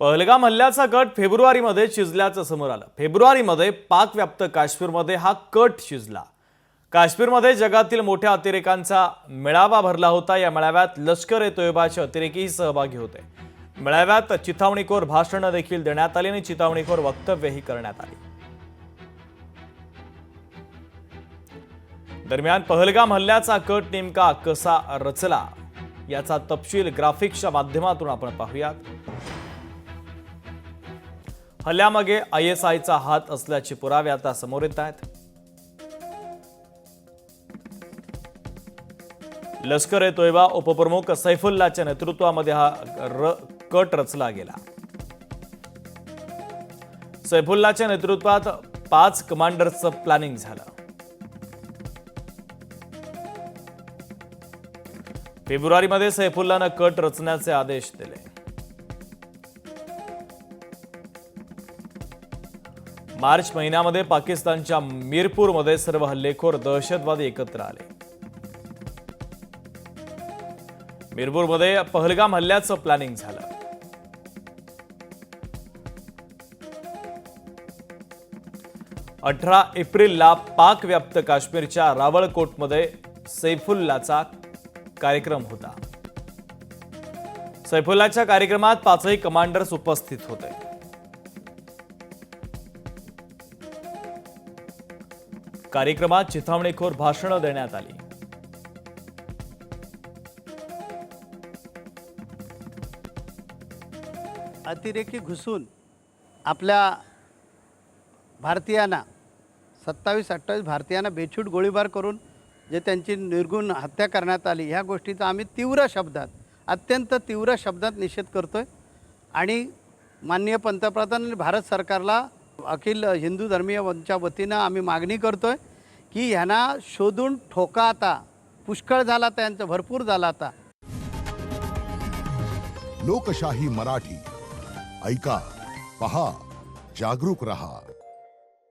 पहलगाम हल्ल्याचा कट फेब्रुवारीमध्ये शिजल्याचं समोर आलं। फेब्रुवारीमध्ये पाकव्याप्त काश्मीरमध्ये हा कट शिजला। काश्मीरमध्ये जगातील मोठ्या अतिरेकांचा मेळावा भरला होता। या मेळाव्यात लष्कर-ए-तोयबाचे अतिरेकीही सहभागी होते। मेळाव्यात चिथावणीखोर भाषणे देखील देण्यात आली आणि चिथावणीखोर वक्तव्यही करण्यात आली। दरम्यान पहलगाम हल्ल्याचा कट नेमका कसा रचला याचा तपशील ग्राफिक्सच्या माध्यमातून आपण पाहूयात। हल्ल्यामागे ISIचा हात असल्याचे पुरावे आता समोर येत आहेत। लष्कर-ए-तोयबा उपप्रमुख सैफुल्लाच्या नेतृत्वामध्ये हा कट रचला गेला। सैफुल्लाच्या नेतृत्वात 5 कमांडर्सचं प्लॅनिंग झालं। फेब्रुवारीमध्ये सैफुल्लानं कट रचण्याचे आदेश दिले। मार्च महिन्यामध्ये पाकिस्तानच्या मीरपूरमध्ये सर्व हल्लेखोर दहशतवादी एकत्र आले। मीरपूरमध्ये पहलगाम हल्ल्याचं प्लॅनिंग झालं। एप्रिलला पाकव्याप्त काश्मीरच्या रावळकोटमध्ये सैफुल्लाचा कार्यक्रम होता। सैफुल्लाच्या कार्यक्रमात 5ही कमांडर्स उपस्थित होते। कार्यक्रमात चिथावणीखोर भाषणे देण्यात आली। अतिरेकी घुसून आपल्या भारतीयांना 27-28 भारतीयांना बेछूट गोळीबार करून जे त्यांची निर्गुण हत्या करण्यात आली, ह्या गोष्टीचा आम्ही तीव्र शब्दात, अत्यंत तीव्र शब्दात निषेध करतोय आणि माननीय पंतप्रधान भारत सरकारला अखिल हिंदू धर्मीय वंच्या वतीनं आम्ही मागणी करतोय की ह्यांना शोधून ठोका। आता पुष्कळ झाला, त्यांचं भरपूर झाला। आता लोकशाही मराठी ऐका, पहा, जागरूक रहा।